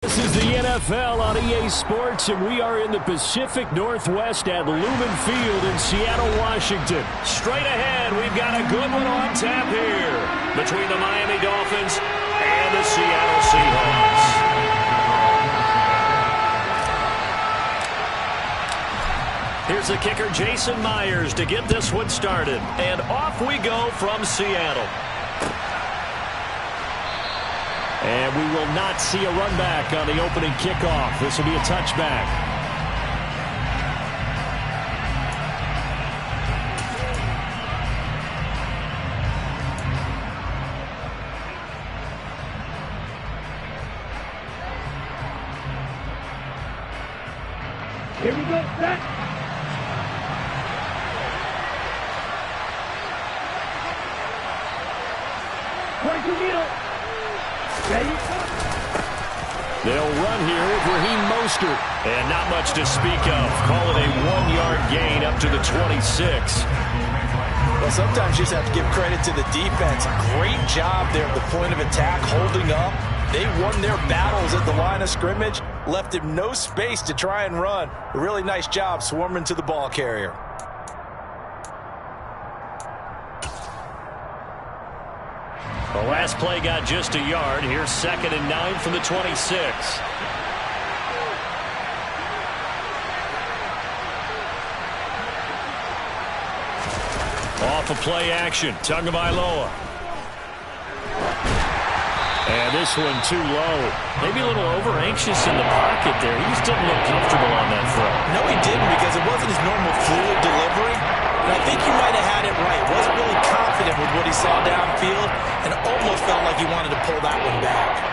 This is the NFL on EA Sports, and we are in the Pacific Northwest at Lumen Field in Seattle, Washington. Straight ahead, we've got a good one on tap here between the Miami Dolphins and the Seattle Seahawks. Here's the kicker, Jason Myers, to get this one started. And off we go from Seattle. And we will not see a run back on the opening kickoff. This will be a touchback. Here we go, set. Point to needle. They'll run here with Raheem Mostert. And not much to speak of. Call it a 1-yard gain up to the 26. Well, sometimes you just have to give credit to the defense. Great job there at the point of attack, holding up. They won their battles at the line of scrimmage, left him no space to try and run. A really nice job swarming to the ball carrier. The last play got just a yard. Here's 2nd and 9 from the 26. Off of play action. Tagovailoa. And this one too low. Maybe a little over-anxious in the pocket there. He just didn't look comfortable on that throw. No, he didn't, because it wasn't his normal fluid delivery. And I think he might have had it right. Wasn't really confident with what he saw downfield and almost felt like he wanted to pull that one back.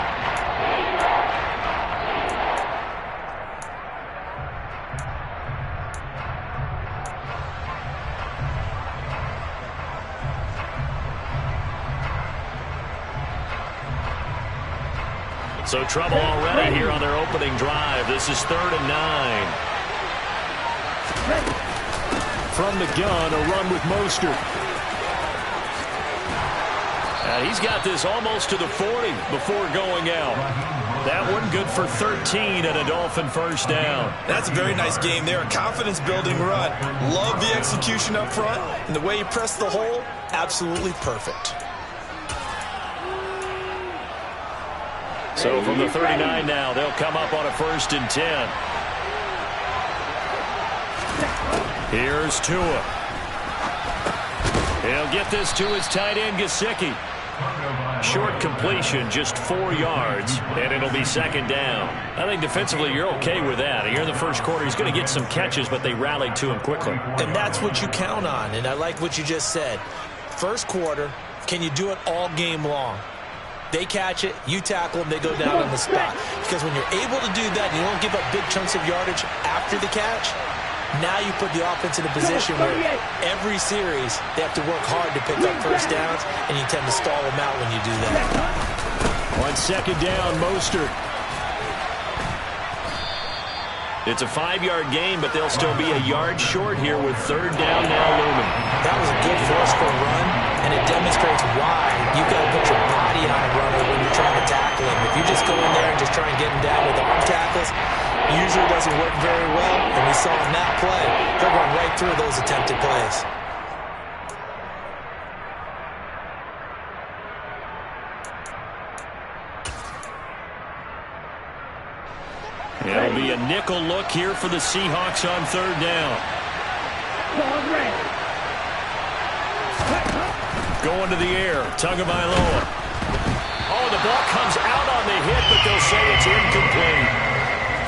So trouble already here on their opening drive. This is 3rd and 9. From the gun, a run with Mostert. And he's got this almost to the 40 before going out. That one good for 13 and a Dolphin first down. That's a very nice game there. A confidence-building run. Love the execution up front. And the way he pressed the hole, absolutely perfect. So from the 39 now, they'll come up on a 1st and 10. Here's Tua. He'll get this to his tight end, Gesicki. Short completion, just 4 yards, and it'll be 2nd down. I think defensively you're okay with that. Here in the first quarter, he's going to get some catches, but they rallied to him quickly. And that's what you count on, and I like what you just said. First quarter, can you do it all game long? They catch it, you tackle them, they go down on the spot. Because when you're able to do that and you don't give up big chunks of yardage after the catch, now you put the offense in a position where every series they have to work hard to pick up first downs, and you tend to stall them out when you do that. On 2nd down, Mostert. It's a 5-yard gain, but they'll still be a yard short here with 3rd down now looming. That was a good forceful run, and it demonstrates why you've got to put your body on a runner when you're trying to tackle him. If you just go in there and just try and get him down with arm tackles, usually doesn't work very well, and we saw in that play, he'll run right through those attempted plays. It'll be a nickel look here for the Seahawks on 3rd down. Going to the air, Tagovailoa. Oh, the ball comes out on the hit, but they'll say it's incomplete.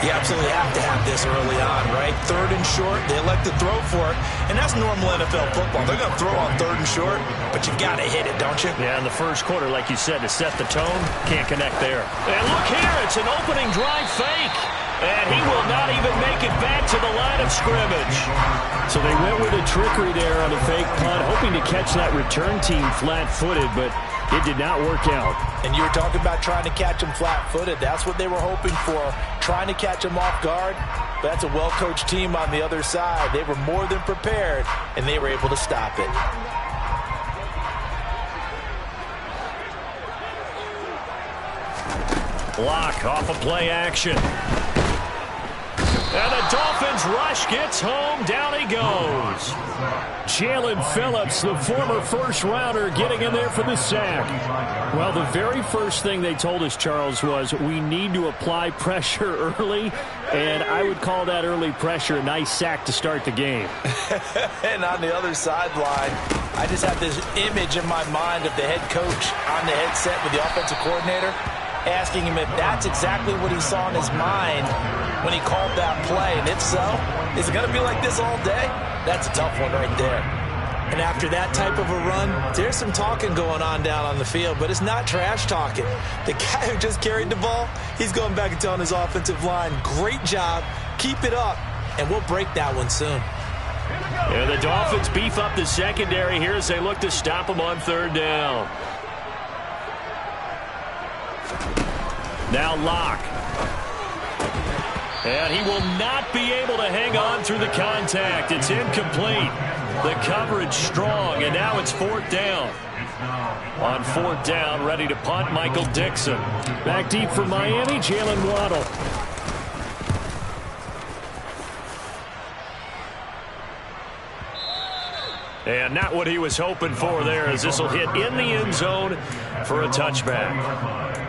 You absolutely have to have this early on, right? 3rd and short, they elect to throw for it, and that's normal NFL football. They're going to throw on 3rd and short, but you've got to hit it, don't you? Yeah, in the first quarter, like you said, to set the tone, can't connect there. And look here, it's an opening drive fake. And he will not even make it back to the line of scrimmage. So they went with a trickery there on the fake punt, hoping to catch that return team flat-footed, but it did not work out. And you were talking about trying to catch them flat-footed. That's what they were hoping for, trying to catch them off guard. But that's a well-coached team on the other side. They were more than prepared, and they were able to stop it. Block off of play action. And the Dolphins rush gets home. Down he goes. Jalen Phillips, the former first-rounder, getting in there for the sack. Well, the very first thing they told us, Charles, was we need to apply pressure early, and I would call that early pressure a nice sack to start the game. And on the other sideline, I just have this image in my mind of the head coach on the headset with the offensive coordinator, asking him if that's exactly what he saw in his mind when he called that play. And if so, is it going to be like this all day? That's a tough one right there. And after that type of a run, there's some talking going on down on the field, but it's not trash talking. The guy who just carried the ball, he's going back and telling his offensive line, great job, keep it up, and we'll break that one soon. And the Dolphins beef up the secondary here as they look to stop him on third down. Now Locke. And he will not be able to hang on through the contact. It's incomplete. The coverage strong, and now it's fourth down. On fourth down, ready to punt, Michael Dixon. Back deep for Miami, Jalen Waddle. And not what he was hoping for there, as this will hit in the end zone for a touchback.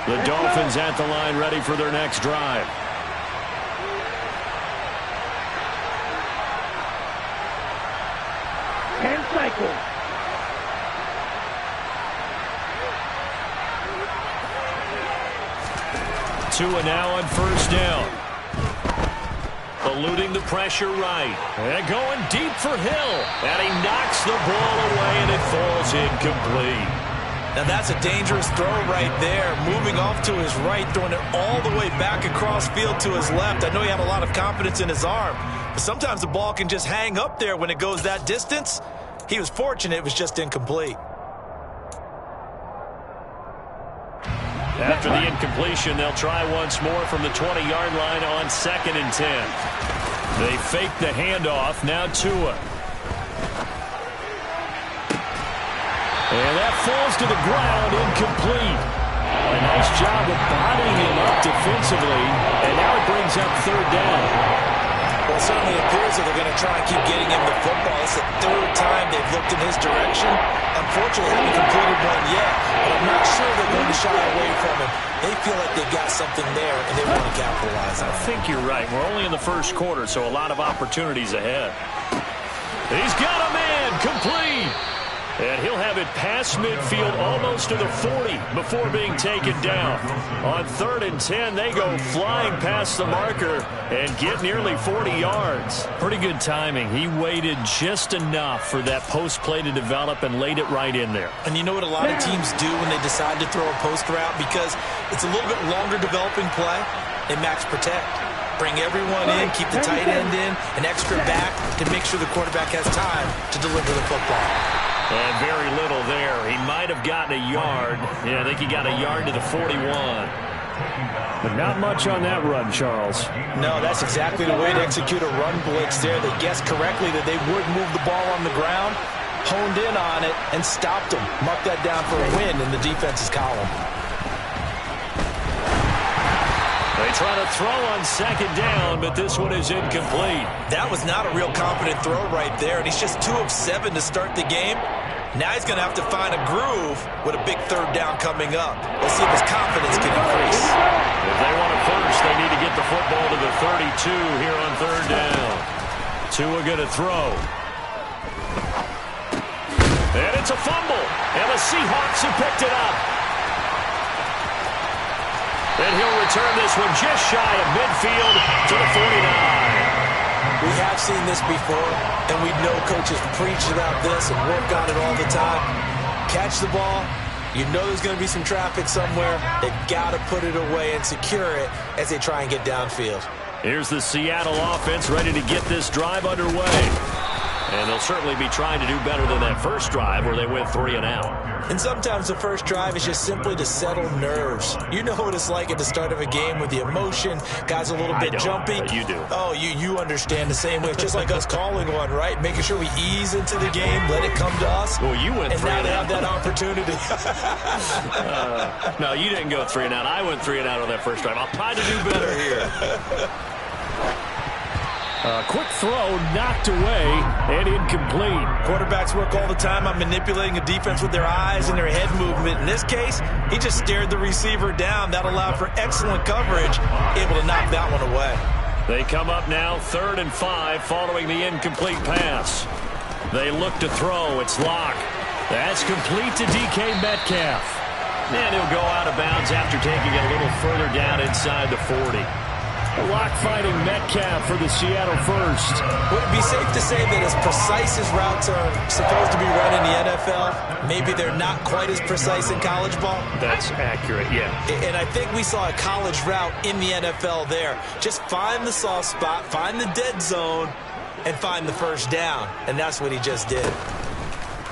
The Dolphins at the line, ready for their next drive. And cycle. Tua now on first down. Eluding the pressure right. And going deep for Hill. And he knocks the ball away, and it falls incomplete. Now that's a dangerous throw right there. Moving off to his right, throwing it all the way back across field to his left. I know he had a lot of confidence in his arm, but sometimes the ball can just hang up there when it goes that distance. He was fortunate it was just incomplete. After the incompletion, they'll try once more from the 20-yard line on 2nd and 10. They fake the handoff. Now Tua. And that falls to the ground, incomplete. A nice job of bodying him up defensively, and now it brings up third down. Well, it certainly appears that they're going to try and keep getting him the football. It's the third time they've looked in his direction. Unfortunately, haven't completed one yet, but I'm not sure they're going to shy away from him. They feel like they've got something there, and they want to capitalize on it. I think you're right. We're only in the first quarter, so a lot of opportunities ahead. He's got a man, complete. And he'll have it past midfield almost to the 40 before being taken down. On 3rd and 10, they go flying past the marker and get nearly 40 yards. Pretty good timing. He waited just enough for that post play to develop and laid it right in there. And you know what a lot of teams do when they decide to throw a post route? Because it's a little bit longer developing play, they max protect. Bring everyone in, keep the tight end in, an extra back to make sure the quarterback has time to deliver the football. And very little there. He might have gotten a yard. Yeah, I think he got a yard to the 41. But not much on that run, Charles. No, that's exactly the way to execute a run blitz there. They guessed correctly that they would move the ball on the ground, honed in on it, and stopped them. Mark that down for a win in the defense's column. They try to throw on 2nd down, but this one is incomplete. That was not a real confident throw right there, and he's just 2 of 7 to start the game. Now he's going to have to find a groove with a big third down coming up. Let's see if his confidence can increase. If they want it first, they need to get the football to the 32 here on 3rd down. Tua going to throw. And it's a fumble, and the Seahawks have picked it up. And he'll return this one just shy of midfield to the 49. We have seen this before, and we know coaches preach about this and work on it all the time. Catch the ball. You know there's going to be some traffic somewhere. They've got to put it away and secure it as they try and get downfield. Here's the Seattle offense ready to get this drive underway. And they'll certainly be trying to do better than that first drive where they went 3 and out. And sometimes the first drive is just simply to settle nerves. You know what it's like at the start of a game with the emotion, guys a little bit jumpy. But you do. Oh, you understand the same way. It's just like us calling one, right? Making sure we ease into the game, let it come to us. Well, you went 3 and out. And now they have that opportunity. No, you didn't go 3 and out. I went 3 and out on that first drive. I'll try to do better here. Quick throw, knocked away, and incomplete. Quarterbacks work all the time on manipulating a defense with their eyes and their head movement. In this case, he just stared the receiver down. That allowed for excellent coverage, able to knock that one away. They come up now 3rd and 5 following the incomplete pass. They look to throw. It's Locke. That's complete to DK Metcalf. And he'll go out of bounds after taking it a little further down inside the 40. Locke fighting Metcalf for the Seattle first. Would it be safe to say that as precise as routes are supposed to be run in the NFL, maybe they're not quite as precise in college ball? That's accurate, yeah. And I think we saw a college route in the NFL there. Just find the soft spot, find the dead zone, and find the first down. And that's what he just did.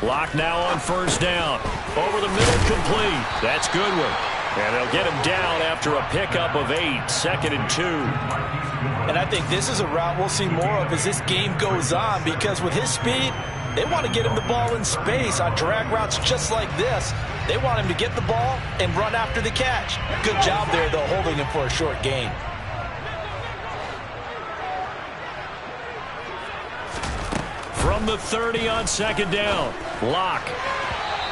Locke now on first down. Over the middle, complete. That's Goodwin. And they'll get him down after a pickup of 8, 2nd and 2. And I think this is a route we'll see more of as this game goes on, because with his speed, they want to get him the ball in space on drag routes just like this. They want him to get the ball and run after the catch. Good job there, though, holding him for a short gain. From the 30 on 2nd down, Locke.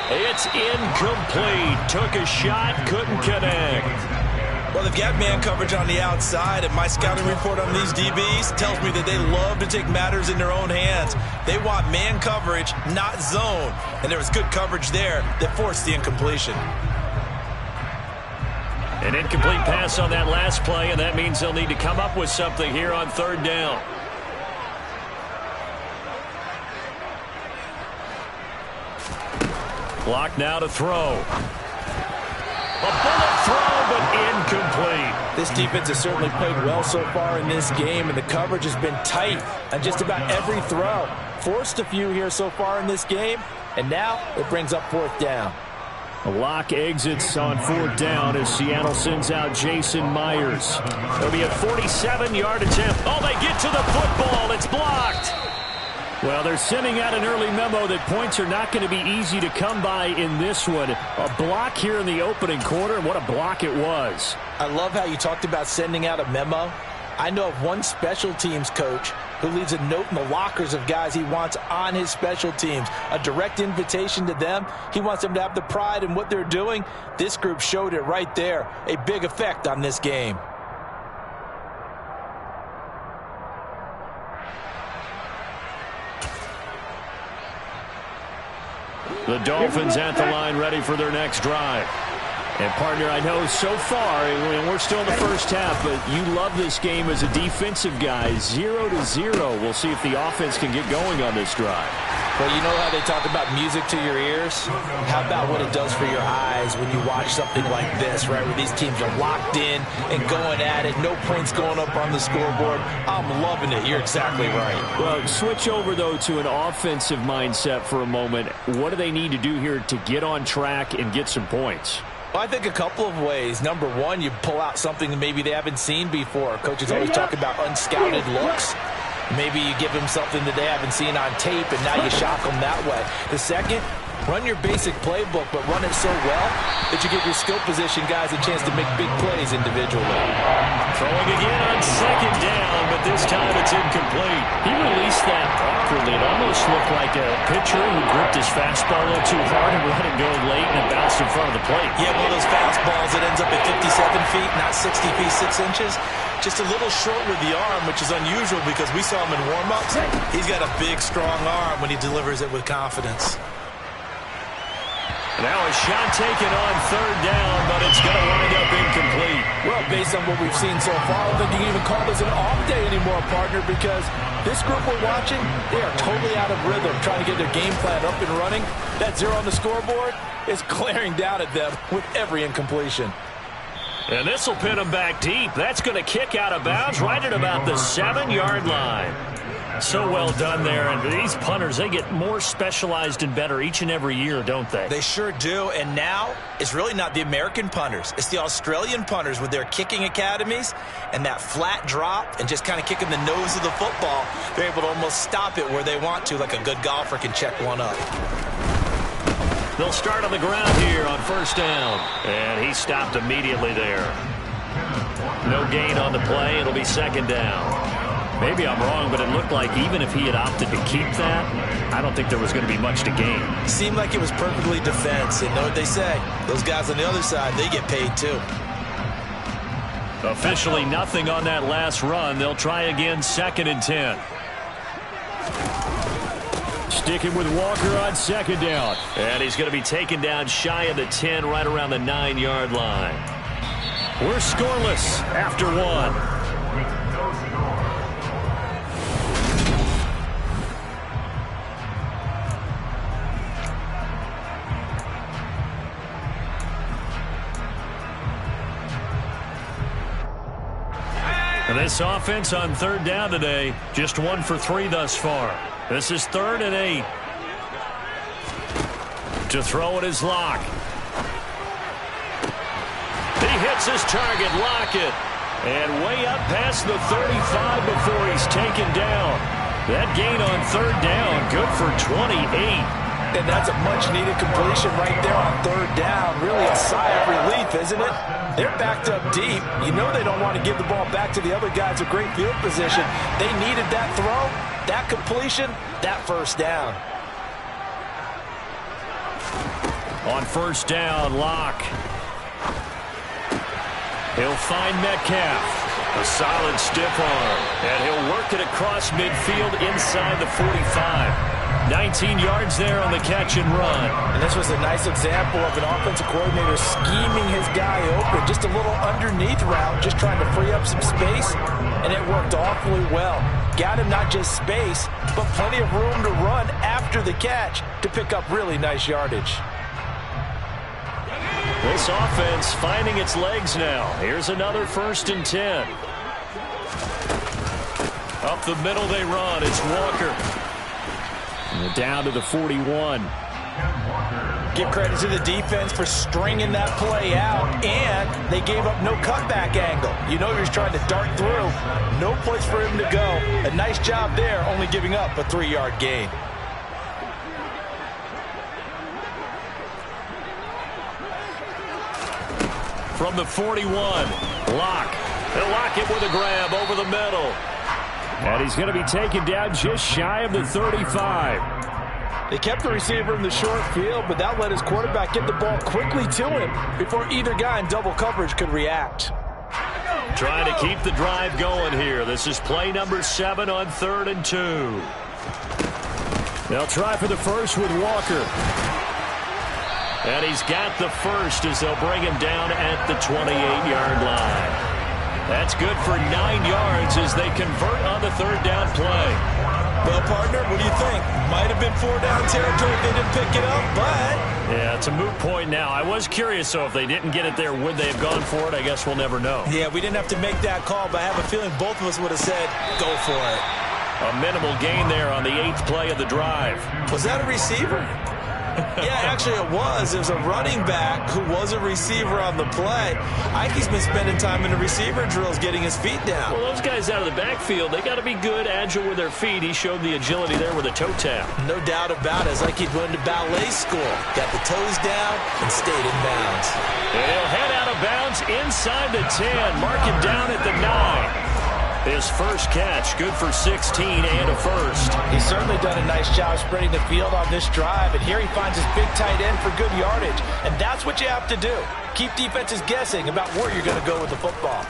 It's incomplete. Took a shot, couldn't connect. Well, they've got man coverage on the outside, and my scouting report on these DBs tells me that they love to take matters in their own hands. They want man coverage, not zone. And there was good coverage there that forced the incompletion. An incomplete pass on that last play, and that means they'll need to come up with something here on 3rd down. Locke now to throw. A bullet throw, but incomplete. This defense has certainly played well so far in this game, and the coverage has been tight on just about every throw. Forced a few here so far in this game, and now it brings up 4th down. Locke exits on 4th down as Seattle sends out Jason Myers. It'll be a 47-yard attempt. Oh, they get to the football. It's blocked. Well, they're sending out an early memo that points are not going to be easy to come by in this one. A block here in the opening quarter, and what a block it was. I love how you talked about sending out a memo. I know of one special teams coach who leaves a note in the lockers of guys he wants on his special teams. A direct invitation to them. He wants them to have the pride in what they're doing. This group showed it right there. A big effect on this game. The Dolphins at the line ready for their next drive. And, partner, I know so far, and we're still in the first half, but you love this game as a defensive guy. 0-0. We'll see if the offense can get going on this drive. Well, you know how they talk about music to your ears? How about what it does for your eyes when you watch something like this, right, where these teams are locked in and going at it, no points going up on the scoreboard? I'm loving it. You're exactly right. Well, switch over, though, to an offensive mindset for a moment. What do they need to do here to get on track and get some points? Well, I think a couple of ways. Number one, you pull out something that maybe they haven't seen before. Coaches always talk about unscouted looks. Maybe you give them something that they haven't seen on tape, and now you shock them that way. The second, run your basic playbook, but run it so well that you give your skill position guys a chance to make big plays individually. Throwing again on 2nd down, but this time it's incomplete. He released that awkwardly. It almost looked like a pitcher who gripped his fastball a little too hard and let it go late, and it bounced in front of the plate. Yeah, one of those fastballs that ends up at 57 feet, not 60 feet, 6 inches. Just a little short with the arm, which is unusual because we saw him in warm-ups. He's got a big, strong arm when he delivers it with confidence. Now a shot taken on 3rd down, but it's going to wind up incomplete. Well, based on what we've seen so far, I don't think you can even call this an off day anymore, partner, because this group we're watching, they are totally out of rhythm, trying to get their game plan up and running. That 0 on the scoreboard is glaring down at them with every incompletion. And this will pin him back deep. That's going to kick out of bounds right at about the 7-yard line. So well done there. And these punters, they get more specialized and better each and every year, don't they? They sure do. And now it's really not the American punters. It's the Australian punters with their kicking academies and that flat drop and just kind of kicking the nose of the football. They're able to almost stop it where they want to, like a good golfer can check one up. They'll start on the ground here on first down. And he stopped immediately there. No gain on the play. It'll be second down. Maybe I'm wrong, but it looked like even if he had opted to keep that, I don't think there was going to be much to gain. Seemed like it was perfectly defense. And know what they say? Those guys on the other side, they get paid too. Officially nothing on that last run. They'll try again, 2nd and 10. Sticking with Walker on second down. And he's going to be taken down shy of the 10, right around the 9-yard line. We're scoreless after one. And this offense on third down today, just 1 for 3 thus far. This is 3rd and 8. To throw it is Locke. He hits his target, Lockett. And way up past the 35 before he's taken down. That gain on third down, good for 28. And that's a much-needed completion right there on third down. Really a sigh of relief, isn't it? They're backed up deep. You know they don't want to give the ball back to the other guys with great field position. They needed that throw, that completion, that first down. On first down, Locke. He'll find Metcalf. A solid stiff arm. And he'll work it across midfield inside the 45. 19 yards there on the catch and run. And this was a nice example of an offensive coordinator scheming his guy open. Just a little underneath route, just trying to free up some space, and it worked awfully well. Got him not just space, but plenty of room to run after the catch to pick up really nice yardage. This offense finding its legs now. Here's another 1st and 10. Up the middle they run. It's Walker. Down to the 41. Give credit to the defense for stringing that play out, and they gave up no cutback angle. You know he was trying to dart through. No place for him to go. A nice job there, only giving up a 3-yard gain. From the 41, Locke. They'll lock it with a grab over the middle. And he's going to be taken down just shy of the 35. They kept the receiver in the short field, but that let his quarterback get the ball quickly to him before either guy in double coverage could react. Trying to keep the drive going here. This is play number 7 on 3rd and 2. They'll try for the first with Walker. And he's got the first as they'll bring him down at the 28-yard line. That's good for 9 yards as they convert on the third down play. Well, partner, what do you think? Might have been 4-down territory if they didn't pick it up, but... Yeah, it's a moot point now. I was curious, so if they didn't get it there, would they have gone for it? I guess we'll never know. Yeah, we didn't have to make that call, but I have a feeling both of us would have said, go for it. A minimal gain there on the 8th play of the drive. Was that a receiver? Yeah, actually it was. It was a running back who was a receiver on the play. Ikey's been spending time in the receiver drills getting his feet down. Well, those guys out of the backfield, they got to be good, agile with their feet. He showed the agility there with a toe tap. No doubt about it. It's like he'd went to ballet school. Got the toes down and stayed in bounds. And he'll head out of bounds inside the 10. Mark him down at the 9. His first catch, good for 16 and a first. He's certainly done a nice job spreading the field on this drive, and here he finds his big tight end for good yardage. And that's what you have to do. Keep defenses guessing about where you're going to go with the football.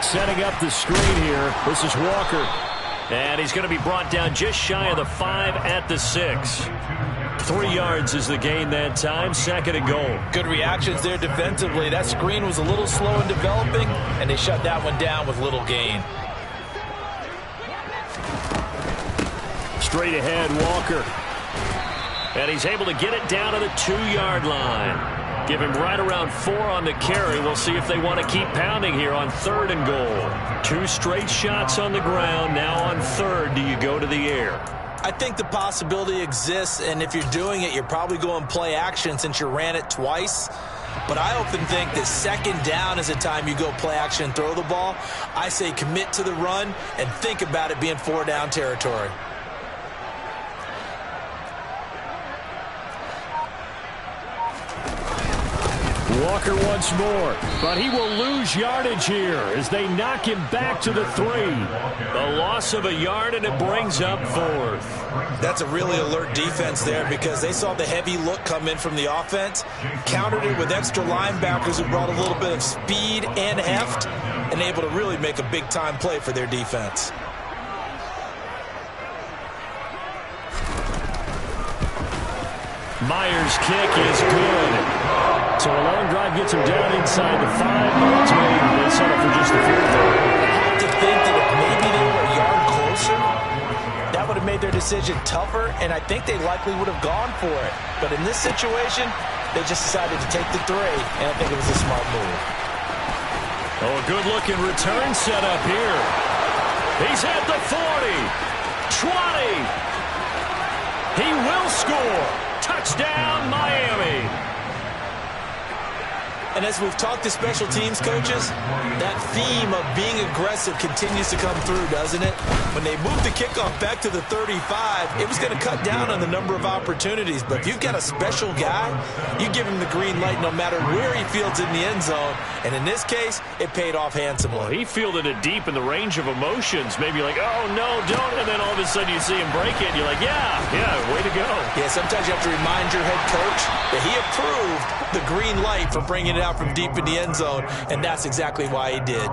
Setting up the screen here. This is Walker. And he's going to be brought down just shy of the 5 at the 6. 3 yards is the gain that time, 2nd and goal. Good reactions there defensively. That screen was a little slow in developing, and they shut that one down with little gain. Straight ahead, Walker. And he's able to get it down to the 2-yard line. Give him right around 4 on the carry. We'll see if they want to keep pounding here on 3rd and goal. 2 straight shots on the ground. Now on 3rd, do you go to the air? I think the possibility exists, and if you're doing it, you're probably going play action since you ran it twice. But I often think that 2nd down is the time you go play action and throw the ball. I say commit to the run and think about it being 4 down territory. Walker once more, but he will lose yardage here as they knock him back to the 3. A loss of a yard, and it brings up 4th. That's a really alert defense there because they saw the heavy look come in from the offense, countered it with extra linebackers who brought a little bit of speed and heft, and able to really make a big-time play for their defense. Myers' kick is good. So a long drive gets him down inside the 5 yards. They settle for just the 4th. I have to think that if maybe they were a yard closer, that would have made their decision tougher, and I think they likely would have gone for it. But in this situation, they just decided to take the 3, and I think it was a smart move. Oh, a good-looking return set up here. He's at the 40, 20. He will score. Touchdown, Miami. And as we've talked to special teams coaches, that theme of being aggressive continues to come through, doesn't it? When they moved the kickoff back to the 35, it was going to cut down on the number of opportunities. But if you've got a special guy, you give him the green light no matter where he fields in the end zone. And in this case, it paid off handsomely. Well, he fielded it deep in the range of emotions. Maybe like, oh, no, don't. And then all of a sudden you see him break it, and you're like, yeah, way to go. Yeah, sometimes you have to remind your head coach that he approved the green light for bringing it out from deep in the end zone, and that's exactly why he did.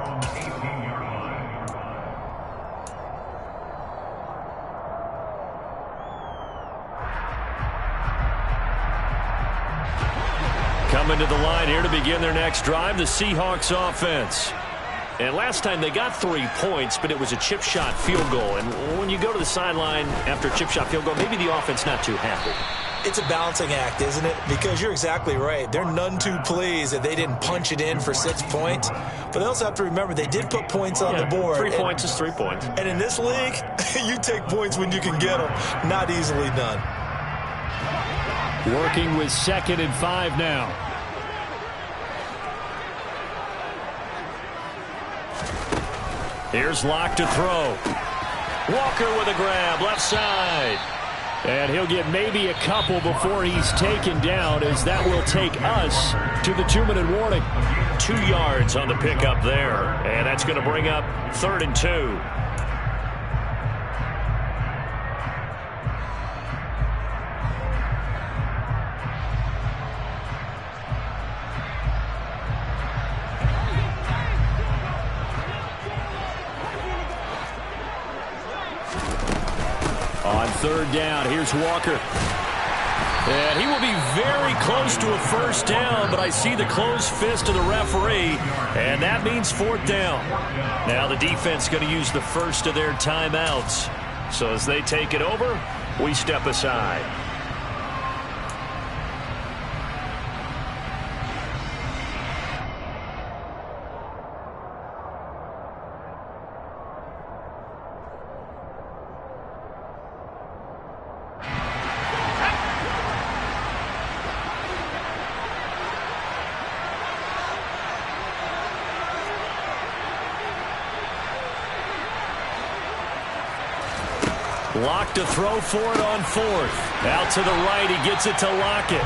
Coming to the line here to begin their next drive, the Seahawks offense. And last time they got 3 points, but it was a chip shot field goal. And when you go to the sideline after a chip shot field goal, maybe the offense not too happy. It's a balancing act, isn't it? Because you're exactly right. They're none too pleased that they didn't punch it in for 6 points. But they also have to remember they did put points on the board. 3 points is 3 points. And in this league, you take points when you can get them. Not easily done. Working with 2nd and 5 now. Here's Locke to throw. Walker with a grab, left side. And he'll get maybe a couple before he's taken down, as that will take us to the 2-minute warning. 2 yards on the pickup there. And that's going to bring up 3rd and 2. On 3rd down, here's Walker. And he will be very close to a 1st down, but I see the closed fist of the referee, and that means 4th down. Now the defense going to use the first of their timeouts. So as they take it over, we step aside. Locke to throw for it on 4th. Out to the right, he gets it to Lockett.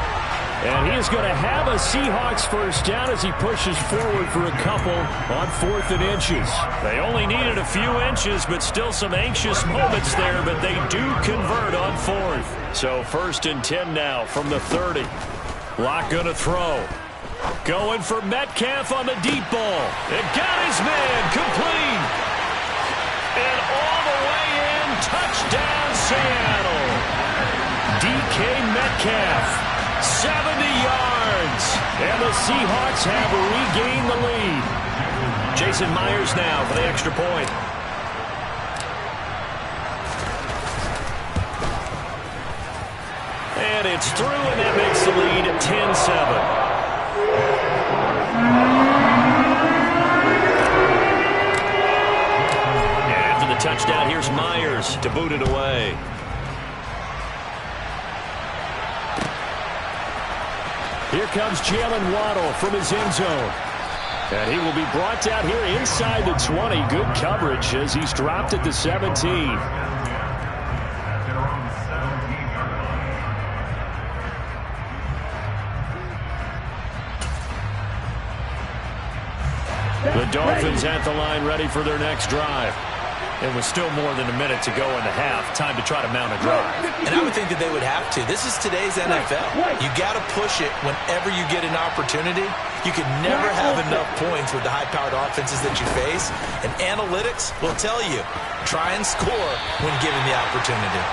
And he is going to have a Seahawks 1st down as he pushes forward for a couple on 4th and inches. They only needed a few inches, but still some anxious moments there, but they do convert on 4th. So 1st and 10 now from the 30. Locke going to throw. Going for Metcalf on the deep ball. It got his man complete. And all the way in, touchdown Seattle. DK Metcalf, 70 yards. And the Seahawks have regained the lead. Jason Myers now for the extra point. And it's through, and that makes the lead 10-7. touchdown. Here's Myers to boot it away. Here comes Jalen Waddle from his end zone. And he will be brought down here inside the 20. Good coverage as he's dropped at the 17. The Dolphins at the line, ready for their next drive. And with still more than a minute to go in the half, time to try to mount a drive. And I would think that they would have to. This is today's NFL. You got to push it whenever you get an opportunity. You can never have enough points with the high-powered offenses that you face. And analytics will tell you, try and score when given the opportunity.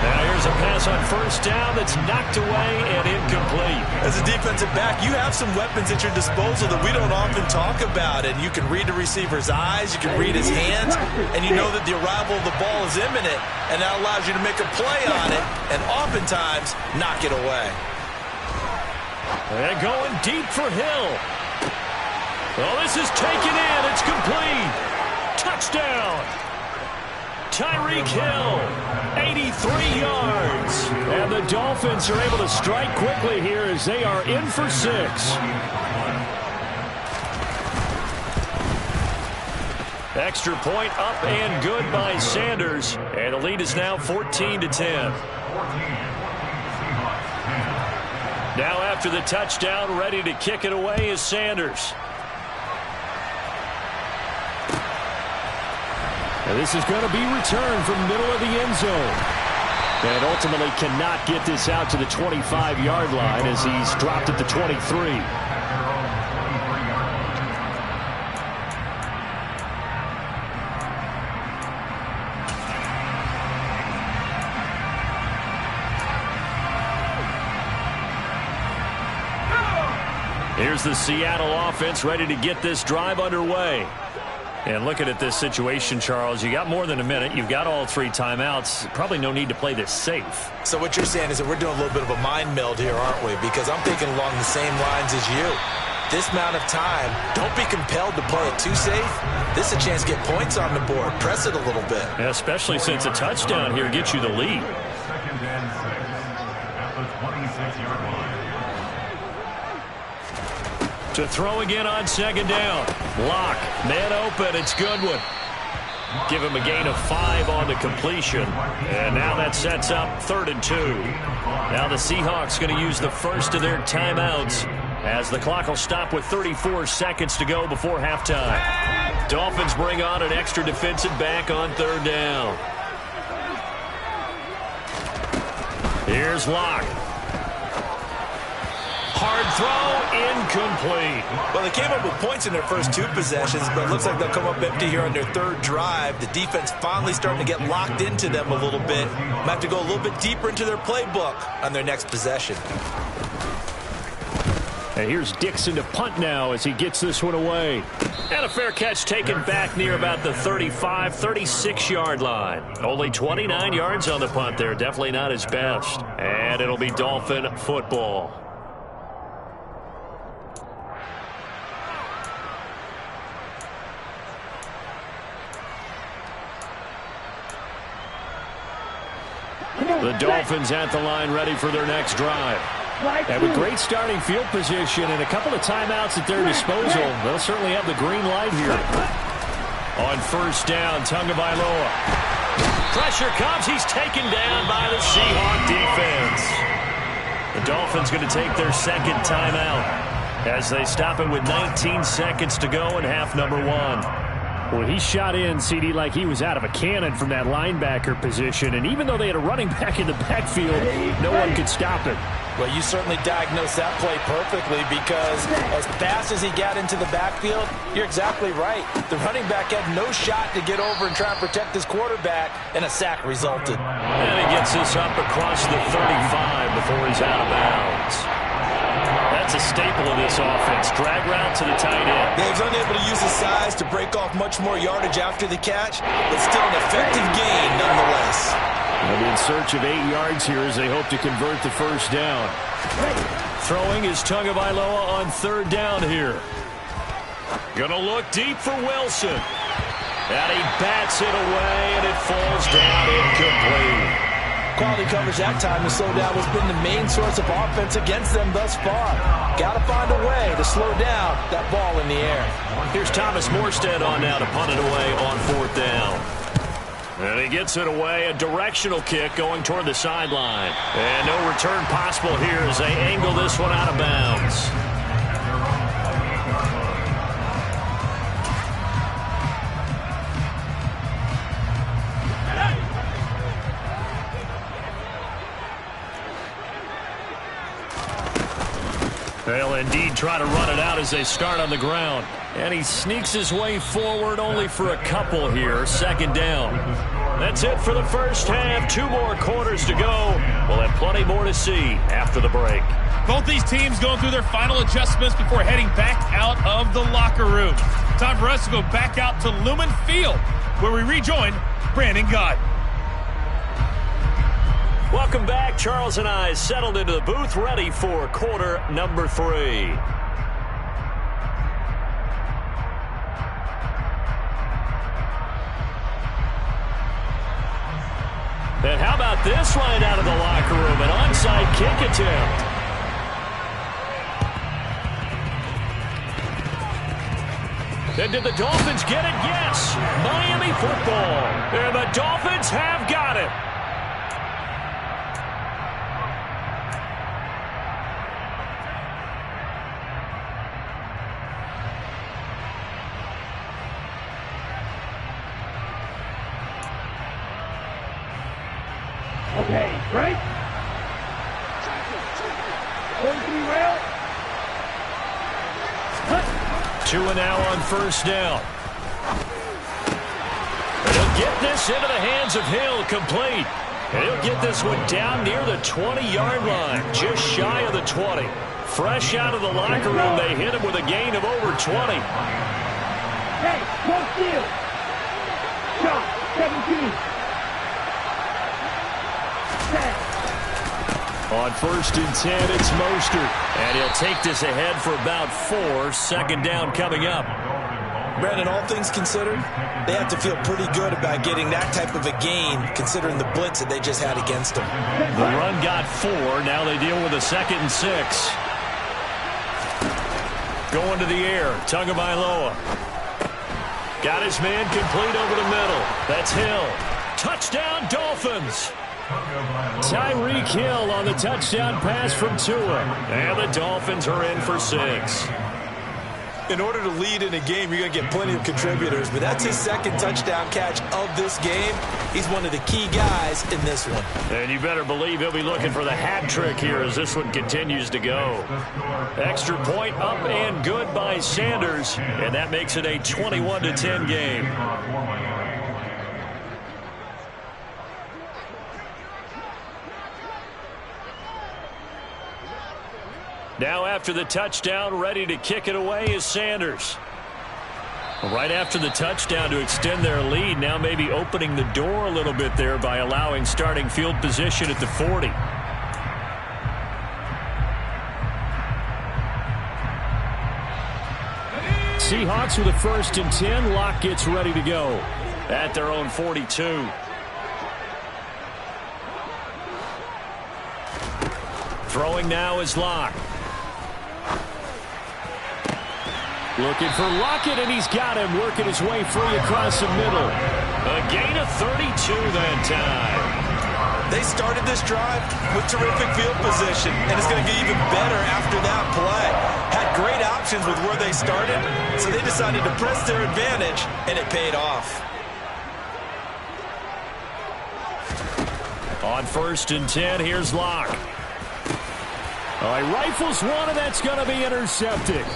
Now here's a pass on first down that's knocked away and incomplete. As a defensive back, you have some weapons at your disposal that we don't often talk about. And you can read the receiver's eyes, you can read his hands, and you know that the arrival of the ball is imminent, and that allows you to make a play on it and oftentimes knock it away. And going deep for Hill. Well, this is taken in. It's complete. Touchdown. Tyreek Hill, 83 yards. And the Dolphins are able to strike quickly here as they are in for 6. Extra point up and good by Sanders. And the lead is now 14-10. Now after the touchdown, ready to kick it away is Sanders. And this is going to be returned from middle of the end zone. And ultimately cannot get this out to the 25-yard line as he's dropped at the 23. Here's the Seattle offense ready to get this drive underway. And looking at this situation, Charles, you got more than a minute. You've got all 3 timeouts. Probably no need to play this safe. So what you're saying is that we're doing a little bit of a mind meld here, aren't we? Because I'm thinking along the same lines as you. This amount of time, don't be compelled to play it too safe. This is a chance to get points on the board. Press it a little bit. Yeah, especially since a touchdown here gets you the lead. To throw again on second down. Lock, man open, it's Goodwin. Give him a gain of 5 on the completion. And now that sets up 3rd and 2. Now the Seahawks going to use the first of their timeouts as the clock will stop with 34 seconds to go before halftime. Dolphins bring on an extra defensive back on 3rd down. Here's Lock. Hard throw, incomplete. Well, they came up with points in their first 2 possessions, but it looks like they'll come up empty here on their 3rd drive. The defense finally starting to get locked into them a little bit. Might have to go a little bit deeper into their playbook on their next possession. And here's Dixon to punt now as he gets this one away. And a fair catch taken back near about the 35, 36-yard line. Only 29 yards on the punt there. Definitely not his best. And it'll be Dolphin football. The Dolphins at the line ready for their next drive. And with great starting field position and a couple of timeouts at their disposal, they'll certainly have the green light here. On first down, Tagovailoa. Pressure comes. He's taken down by the Seahawk defense. The Dolphins going to take their 2nd timeout as they stop it with 19 seconds to go in half number 1. Well, he shot in, CD, like he was out of a cannon from that linebacker position. And even though they had a running back in the backfield, no one could stop him. Well, you certainly diagnosed that play perfectly because as fast as he got into the backfield, you're exactly right. The running back had no shot to get over and try and protect his quarterback, and a sack resulted. And he gets this up across the 35 before he's out of bounds. That's a staple of this offense. Drag route to the tight end. He was unable to use his size to break off much more yardage after the catch, but still an effective gain nonetheless. They'll be in search of 8 yards here as they hope to convert the first down. Throwing is Tagovailoa on 3rd down here. Gonna look deep for Wilson. And he bats it away, and it falls down incomplete. Quality coverage that time to slow down has been the main source of offense against them thus far. Got to find a way to slow down that ball in the air. Here's Thomas Morstead on now to punt it away on 4th down. And he gets it away, a directional kick going toward the sideline. And no return possible here as they angle this one out of bounds. They'll indeed try to run it out as they start on the ground. And he sneaks his way forward only for a couple here. 2nd down. That's it for the first half. 2 more quarters to go. We'll have plenty more to see after the break. Both these teams going through their final adjustments before heading back out of the locker room. Time for us to go back out to Lumen Field, where we rejoin Brandon Gott. Welcome back. Charles and I settled into the booth, ready for quarter number 3. And how about this line out of the locker room? An onside kick attempt. And did the Dolphins get it? Yes. Miami football. And the Dolphins have got it. Okay, right? 43 rail. 2 and now on 1st down. And he'll get this into the hands of Hill, complete. And he'll get this one down near the 20-yard line, just shy of the 20. Fresh out of the locker room, they hit him with a gain of over 20. Hey, no steal. Shot, 17. On 1st and 10, it's Mostert. And he'll take this ahead for about 4. 2nd down coming up. Brandon, all things considered, they have to feel pretty good about getting that type of a gain, considering the blitz that they just had against them. The run got 4. Now they deal with a 2nd and 6. Going to the air. Tagovailoa. Got his man complete over the middle. That's Hill. Touchdown, Dolphins. Tyreek Hill on the touchdown pass from Tua. And the Dolphins are in for 6. In order to lead in a game, you're going to get plenty of contributors, but that's his 2nd touchdown catch of this game. He's one of the key guys in this one. And you better believe he'll be looking for the hat trick here as this one continues to go. Extra point up and good by Sanders, and that makes it a 21-10 game. Now after the touchdown, ready to kick it away is Sanders. Right after the touchdown to extend their lead, now maybe opening the door a little bit there by allowing starting field position at the 40. Seahawks with a 1st and 10. Locke gets ready to go at their own 42. Throwing now is Locke. Looking for Lockett, and he's got him working his way free across the middle. A gain of 32 that time. They started this drive with terrific field position, and it's going to get even better after that play. Had great options with where they started, so they decided to press their advantage, and it paid off. On 1st and 10, here's Locke. He rifles one, and that's going to be intercepted.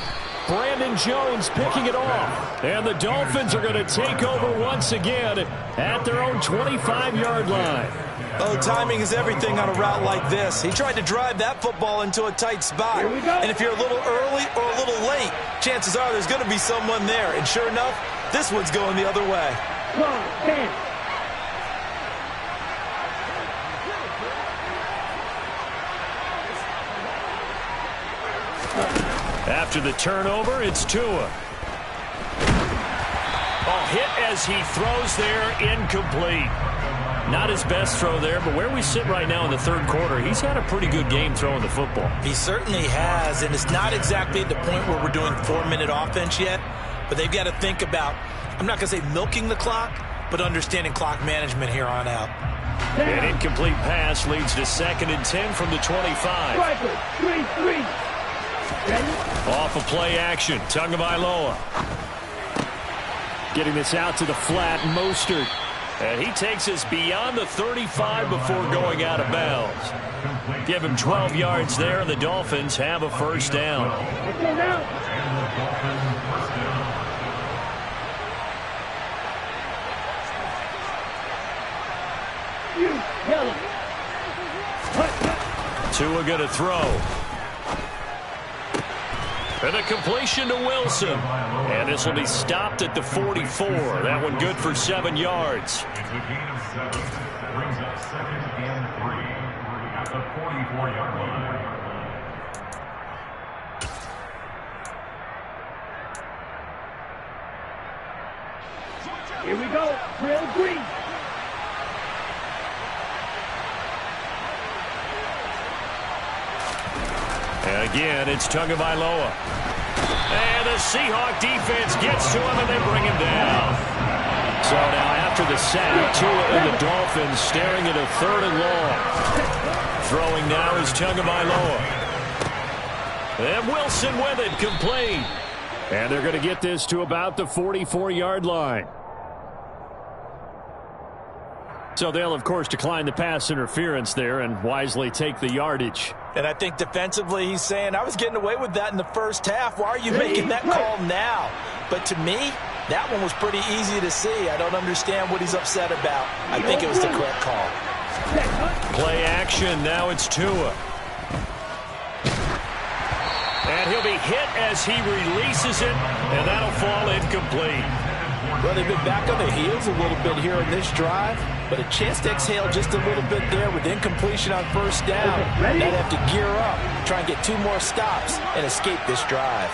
Brandon Jones picking it off. And the Dolphins are going to take over once again at their own 25-yard line. Oh, timing is everything on a route like this. He tried to drive that football into a tight spot. And if you're a little early or a little late, chances are there's going to be someone there. And sure enough, this one's going the other way. 10. After the turnover, it's Tua. Oh, hit as he throws there, incomplete. Not his best throw there, but where we sit right now in the third quarter, he's had a pretty good game throwing the football. He certainly has, and it's not exactly at the point where we're doing 4-minute offense yet, but they've got to think about, I'm not going to say milking the clock, but understanding clock management here on out. An incomplete pass leads to 2nd and 10 from the 25. 3-3. Off of play action, Tagovailoa. Getting this out to the flat, Mostert. And he takes us beyond the 35 before going out of bounds. Give him 12 yards there, and the Dolphins have a first down. Let's go now. You, yellow. Tua going to throw. And a completion to Wilson. And this will be stopped at the 44. That one good for 7 yards. It's a gain of 7. Brings up 2nd and 3 at the 44-yard line. Here we go. Trail green. And again, it's Tagovailoa. And the Seahawk defense gets to him, and they bring him down. So now after the sack, Tua and the Dolphins staring at a 3rd and long. Throwing now is Tagovailoa. And Wilson with it, complete. And they're going to get this to about the 44-yard line. So they'll, of course, decline the pass interference there and wisely take the yardage. And I think defensively he's saying, I was getting away with that in the first half. Why are you making that call now? But to me, that one was pretty easy to see. I don't understand what he's upset about. I think it was the correct call. Play action. Now it's Tua. And he'll be hit as he releases it, and that'll fall incomplete. Well, they've been back on their heels a little bit here in this drive, but a chance to exhale just a little bit there with incompletion on first down. Now they have to gear up, try and get 2 more stops, and escape this drive.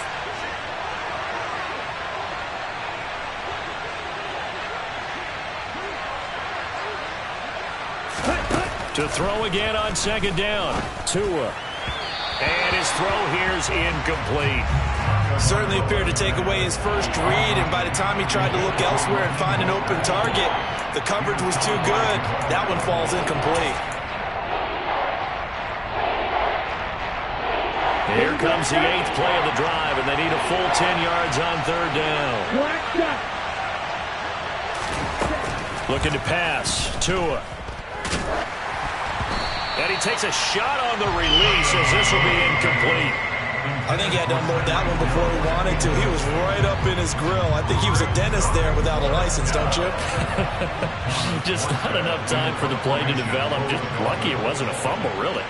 To throw again on 2nd down. Tua. And his throw here's incomplete. Certainly appeared to take away his first read, and by the time he tried to look elsewhere and find an open target, the coverage was too good. That one falls incomplete. Here comes the 8th play of the drive, and they need a full 10 yards on 3rd down. Looking to pass. Tua. And he takes a shot on the release as this will be incomplete. I think he had to unload that one before he wanted to. He was right up in his grill. I think he was a dentist there without a license, don't you? Just not enough time for the play to develop. Just lucky it wasn't a fumble, really.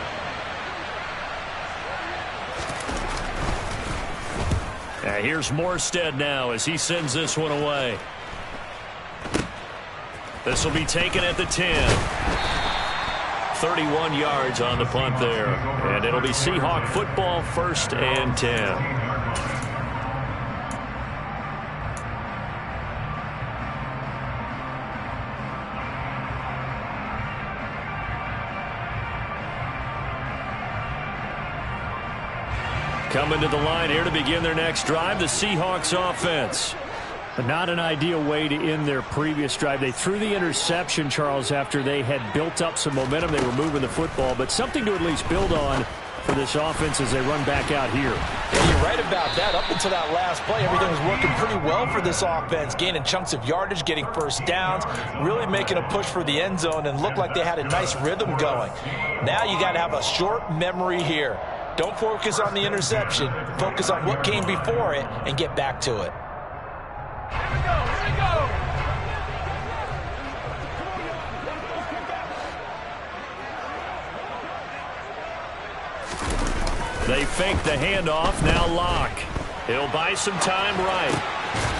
Here's Morstead now as he sends this one away. This will be taken at the 10. 31 yards on the punt there. And it'll be Seahawk football, 1st and 10. Coming to the line here to begin their next drive, the Seahawks offense. But not an ideal way to end their previous drive. They threw the interception, Charles, after they had built up some momentum. They were moving the football, but something to at least build on for this offense as they run back out here. Yeah, you're right about that. Up until that last play, everything was working pretty well for this offense, gaining chunks of yardage, getting first downs, really making a push for the end zone, and looked like they had a nice rhythm going. Now you got to have a short memory here. Don't focus on the interception. Focus on what came before it and get back to it. Here we go. They fake the handoff, now Lock. He'll buy some time right.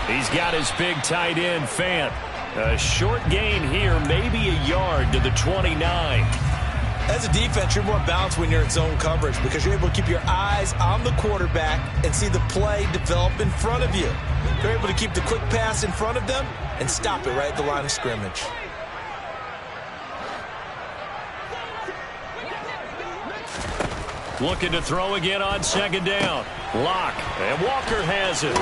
He's got his big tight end, Fant. A short gain here, maybe a yard to the 29. As a defense, you're more balanced when you're in zone coverage because you're able to keep your eyes on the quarterback and see the play develop in front of you. They're able to keep the quick pass in front of them and stop it right at the line of scrimmage. Looking to throw again on second down. Lock, and Walker has it.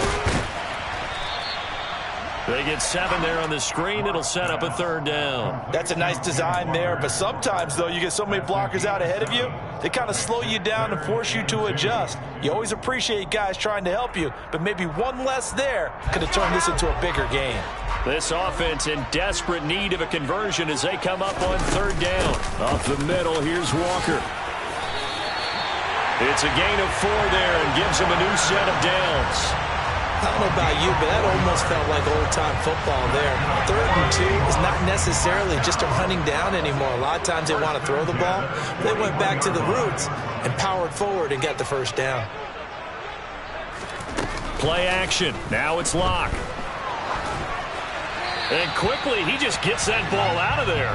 They get 7 there on the screen. It'll set up a third down. That's a nice design there, but sometimes, though, you get so many blockers out ahead of you, they kind of slow you down and force you to adjust. You always appreciate guys trying to help you, but maybe one less there could have turned this into a bigger game. This offense in desperate need of a conversion as they come up on third down. Up the middle, here's Walker. It's a gain of 4 there and gives them a new set of downs. I don't know about you, but that almost felt like old-time football there. 3rd and 2 is not necessarily just a running down anymore. A lot of times they want to throw the ball. They went back to the roots and powered forward and got the first down. Play action. Now it's Lock. And quickly, he just gets that ball out of there.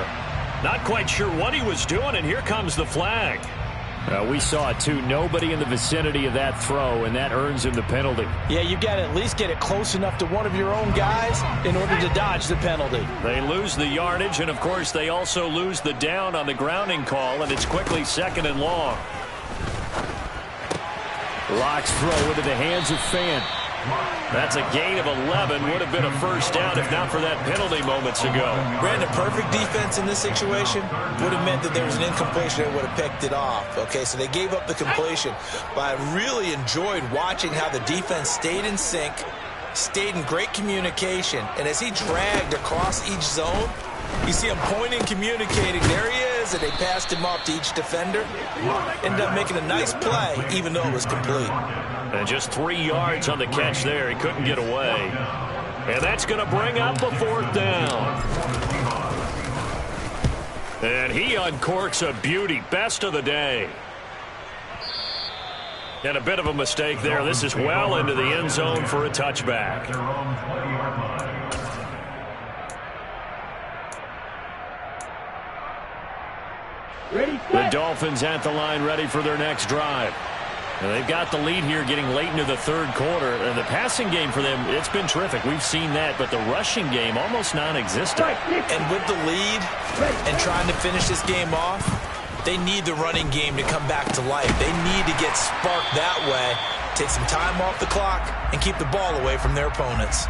Not quite sure what he was doing, and here comes the flag. We saw it, too. Nobody in the vicinity of that throw, and that earns him the penalty. Yeah, you got to at least get it close enough to one of your own guys in order to dodge the penalty. They lose the yardage, and, of course, they also lose the down on the grounding call, and it's quickly 2nd and long. Lock's throw into the hands of Fan. That's a gain of 11. Would have been a first down if not for that penalty moments ago. Brandon, perfect defense in this situation would have meant that there was an incompletion that would have picked it off. Okay, so they gave up the completion. But I really enjoyed watching how the defense stayed in sync, stayed in great communication, and as he dragged across each zone, you see him pointing, communicating. There he is, and they passed him off to each defender. Ended up making a nice play, even though it was complete. And just 3 yards on the catch there. He couldn't get away. And that's going to bring up a 4th down. And he uncorks a beauty. Best of the day. And a bit of a mistake there. This is well into the end zone for a touchback. The Dolphins at the line ready for their next drive. And they've got the lead here getting late into the 3rd quarter. And the passing game for them, it's been terrific. We've seen that. But the rushing game, almost non-existent. And with the lead and trying to finish this game off, they need the running game to come back to life. They need to get sparked that way, take some time off the clock, and keep the ball away from their opponents.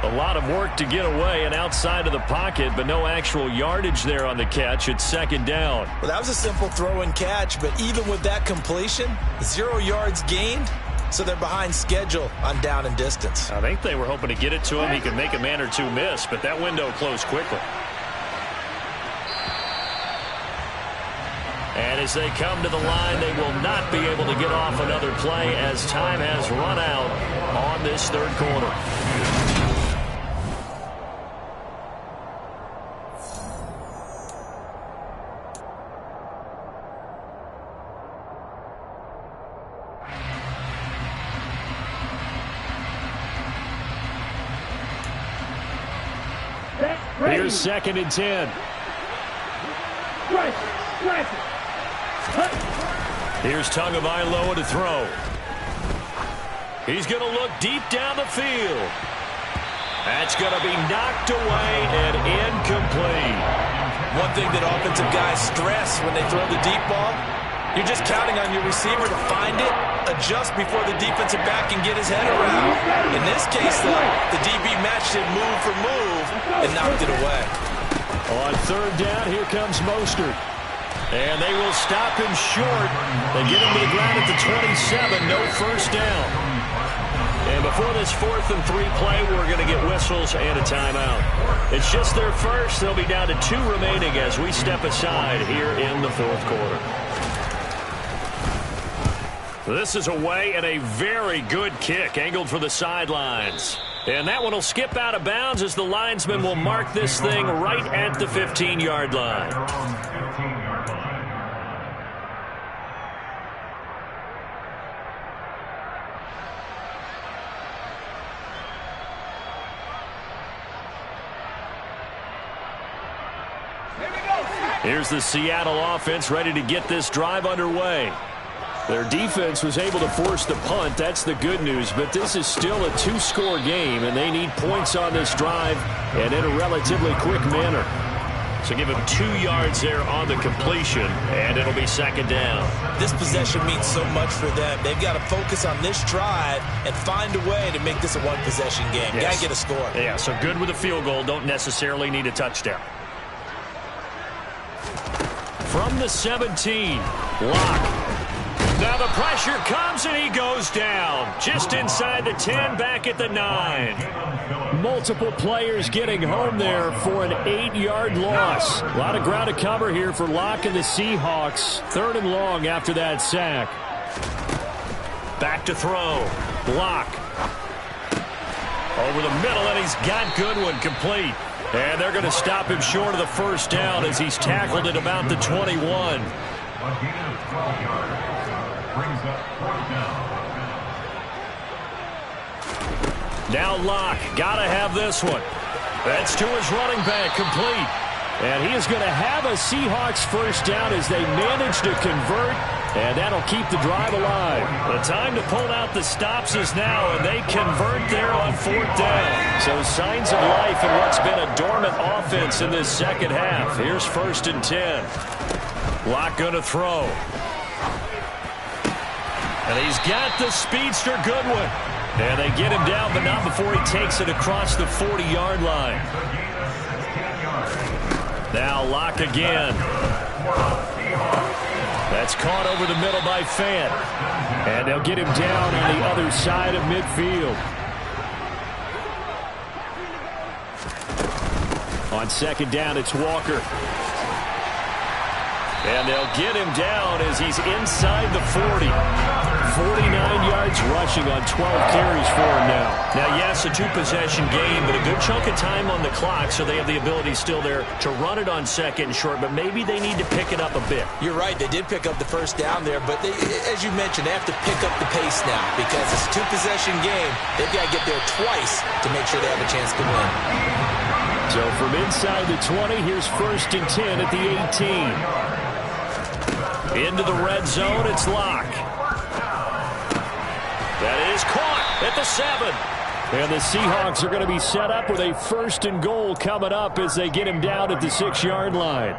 A lot of work to get away and outside of the pocket, but no actual yardage there on the catch. It's 2nd down. Well, that was a simple throw and catch, but even with that completion, 0 yards gained, so they're behind schedule on down and distance. I think they were hoping to get it to him. He could make a man or two miss, but that window closed quickly. And as they come to the line, they will not be able to get off another play as time has run out on this 3rd quarter. Here's 2nd and 10. Here's Tagovailoa to throw. He's going to look deep down the field. That's going to be knocked away and incomplete. One thing that offensive guys stress when they throw the deep ball, you're just counting on your receiver to find it, adjust before the defensive back can get his head around. In this case, though, the DB matched it move for move and knocked it away. On 3rd down, here comes Mostert. And they will stop him short. They get him to the ground at the 27. No first down. And before this 4th and 3 play, we're going to get whistles and a timeout. It's just their first. They'll be down to 2 remaining as we step aside here in the 4th quarter. This is away and a very good kick angled for the sidelines. And that one will skip out of bounds as the linesman will mark this thing right at the 15-yard line. Here we go. Here's the Seattle offense ready to get this drive underway. Their defense was able to force the punt. That's the good news. But this is still a two-score game, and they need points on this drive and in a relatively quick manner. So give him 2 yards there on the completion, and it'll be second down. This possession means so much for them. They've got to focus on this drive and find a way to make this a one-possession game. Yes. Got to get a score. Yeah, so good with a field goal. Don't necessarily need a touchdown. From the 17, Locke. Now the pressure comes, and he goes down. Just inside the 10, back at the 9. Multiple players getting home there for an 8-yard loss. A lot of ground to cover here for Locke and the Seahawks. 3rd and long after that sack. Back to throw. Locke. Over the middle, and he's got Goodwin complete. And they're going to stop him short of the first down as he's tackled at about the 21. A gain of 12 yards. Brings up 4th down. Now Locke, gotta have this one. That's to his running back, complete. And he is going to have a Seahawks first down as they manage to convert, and that'll keep the drive alive. The time to pull out the stops is now, and they convert there on 4th down. So signs of life in what's been a dormant offense in this second half. Here's 1st and 10. Locke gonna throw. And he's got the speedster Goodwin. And they get him down, but not before he takes it across the 40-yard line. Now Locke again. That's caught over the middle by Fant. And they'll get him down on the other side of midfield. On 2nd down, it's Walker. And they'll get him down as he's inside the 40. 49 yards rushing on 12 carries for him now. Now, yes, a 2-possession game, but a good chunk of time on the clock, so they have the ability still there to run it on 2nd and short, but maybe they need to pick it up a bit. You're right. They did pick up the first down there, but they, as you mentioned, they have to pick up the pace now because it's a 2-possession game. They've got to get there twice to make sure they have a chance to win. So from inside the 20, here's 1st and 10 at the 18. Into the red zone, it's Locke. That is caught at the 7. And the Seahawks are going to be set up with a 1st and goal coming up as they get him down at the 6-yard line.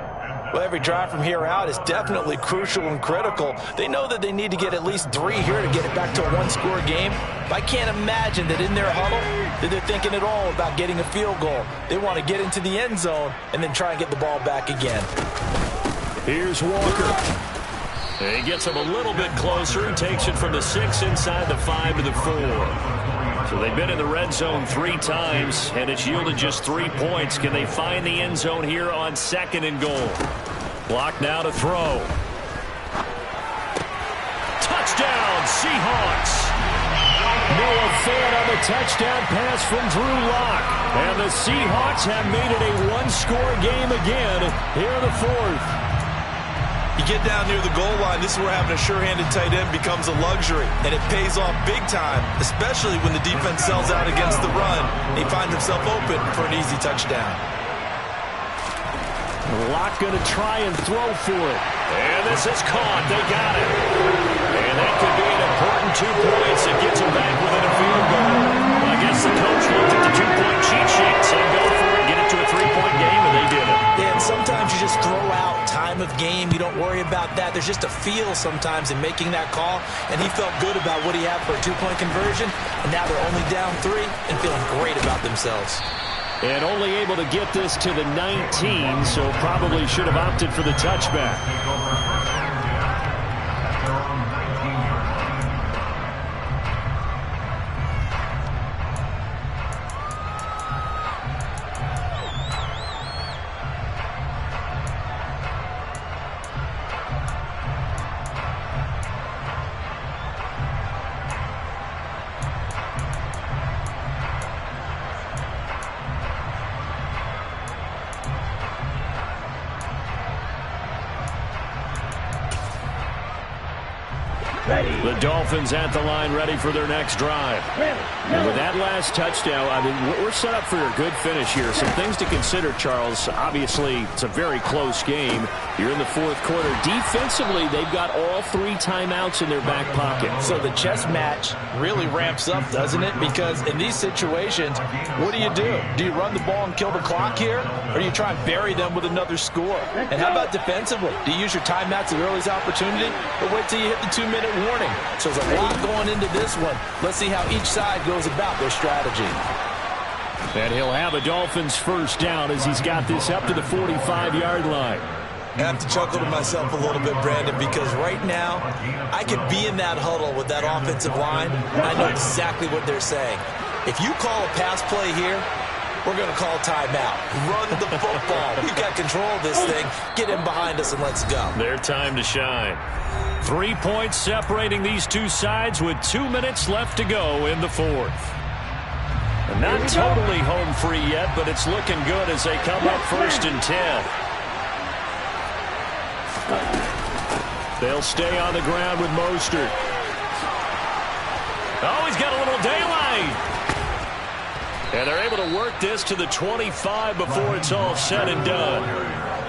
Well, every drive from here out is definitely crucial and critical. They know that they need to get at least 3 here to get it back to a 1-score game. But I can't imagine that in their huddle that they're thinking at all about getting a field goal. They want to get into the end zone and then try and get the ball back again. Here's Walker. And he gets him a little bit closer and takes it from the 6 inside the 5 to the 4. So they've been in the red zone 3 times, and it's yielded just 3 points. Can they find the end zone here on 2nd and goal? Block now to throw. Touchdown, Seahawks! Noah Fant on the touchdown pass from Drew Lock. And the Seahawks have made it a 1-score game again here in the 4th. You get down near the goal line, this is where having a sure-handed tight end becomes a luxury, and it pays off big time, especially when the defense sells out against the run. He finds himself open for an easy touchdown. Locke going to try and throw for it. And this is caught. They got it. And that could be an important 2 points that gets him back within a field goal. Well, I guess the coach looked at the 2-point cheat sheet, said go for it, get it to a 3-point game, and they did it. Yeah, and sometimes you just throw out time of game. You don't worry about that. There's just a feel sometimes in making that call, and he felt good about what he had for a 2-point conversion, and now they're only down 3 and feeling great about themselves. And only able to get this to the 19, so probably should have opted for the touchback. The Dolphins at the line ready for their next drive. And with that last touchdown, I mean, we're set up for a good finish here. Some things to consider, Charles. Obviously, it's a very close game. You're in the fourth quarter. Defensively, they've got all 3 timeouts in their back pocket. So the chess match really ramps up, doesn't it? Because in these situations, what do? Do you run the ball and kill the clock here? Or do you try and bury them with another score? And how about defensively? Do you use your timeouts at earliest opportunity? Or wait till you hit the 2-minute warning? So there's a lot going into this one. Let's see how each side goes about their strategy. And he'll have a Dolphins first down as he's got this up to the 45-yard line. I have to chuckle to myself a little bit, Brandon, because right now I could be in that huddle with that offensive line, and I know exactly what they're saying. If you call a pass play here, we're going to call timeout. Run the football. We've got control of this thing. Get in behind us and let's go. Their time to shine. 3 points separating these two sides with 2 minutes left to go in the fourth. And not totally home free yet, but it's looking good as they come up 1st and 10. They'll stay on the ground with Mostert. Oh, he's got a little daylight. And they're able to work this to the 25 before it's all said and done.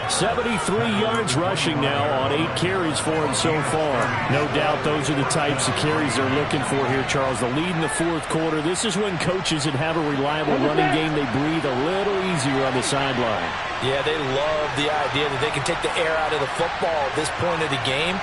73 yards rushing now on 8 carries for him so far. No doubt those are the types of carries they're looking for here, Charles. The lead in the fourth quarter. This is when coaches that have a reliable running game, they breathe a little easier on the sideline. Yeah, they love the idea that they can take the air out of the football at this point of the game.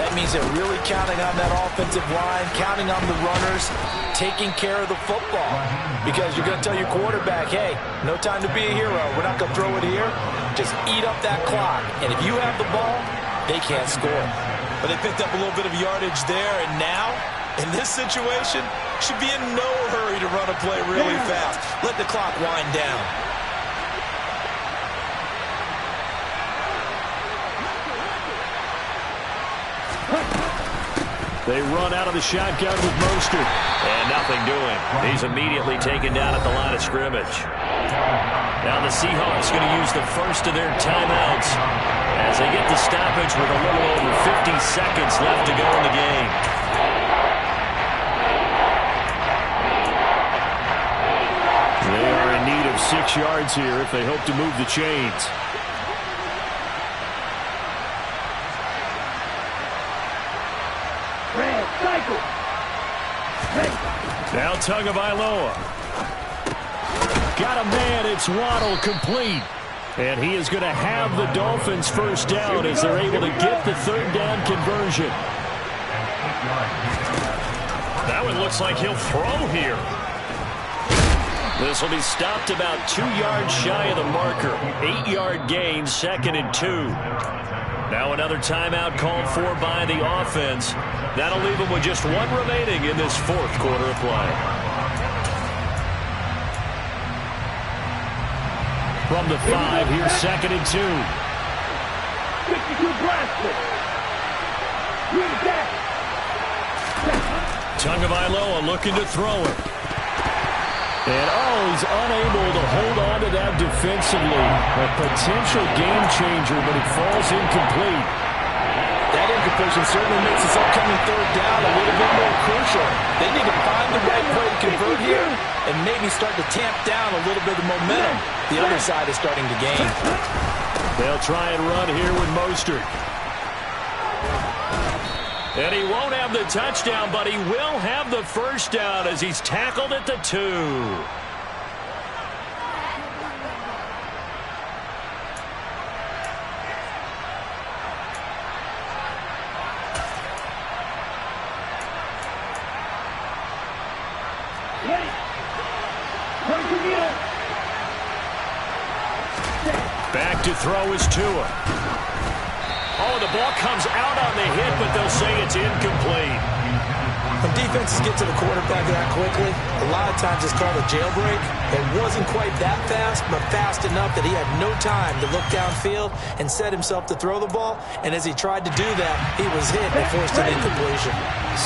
That means they're really counting on that offensive line, counting on the runners, taking care of the football. Because you're going to tell your quarterback, hey, no time to be a hero. We're not going to throw it here. Just eat up that clock. And if you have the ball, they can't score. But they picked up a little bit of yardage there, and now, in this situation, should be in no hurry to run a play really fast. Let the clock wind down. They run out of the shotgun with Mostert. And nothing doing. He's immediately taken down at the line of scrimmage. Now the Seahawks going to use the first of their timeouts as they get the stoppage with a little over 50 seconds left to go in the game. They are in need of 6 yards here if they hope to move the chains. Now Tagovailoa. Got a man, it's Waddle, complete. And he is going to have the Dolphins first down as they're able to get the third down conversion. That one looks like he'll throw here. This will be stopped about 2 yards shy of the marker. 8-yard gain, 2nd and 2. Now another timeout called for by the offense. That'll leave them with just 1 remaining in this fourth quarter of play. From the 5, here's 2nd and 2. 52 blasted. Tagovailoa looking to throw it. And, he's unable to hold on to that defensively. A potential game changer, but it falls incomplete. That incompletion certainly makes this upcoming third down a little bit more crucial. They need to find the right play to convert here and maybe start to tamp down a little bit of momentum. The other side is starting to gain. They'll try and run here with Mostert. And he won't have the touchdown, but he will have the first down as he's tackled at the 2. Back to throw is Tua. Oh, the ball comes out on the hit, but they'll say it's incomplete. When defenses get to the quarterback that quickly, a lot of times it's called a jailbreak. It wasn't quite that fast, but fast enough that he had no time to look downfield and set himself to throw the ball. And as he tried to do that, he was hit and forced an incompletion.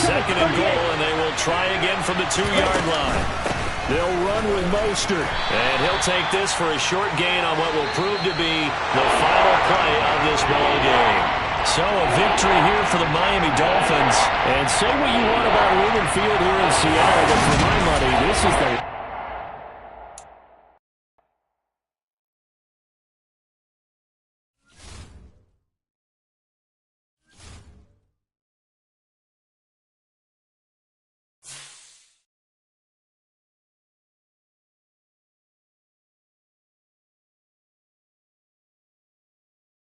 2nd and goal, and they will try again from the 2-yard line. They'll run with Mostert, and he'll take this for a short gain on what will prove to be the final play of this ball game. So a victory here for the Miami Dolphins. And say what you want about Lumen Field here in Seattle, but for my money, this is the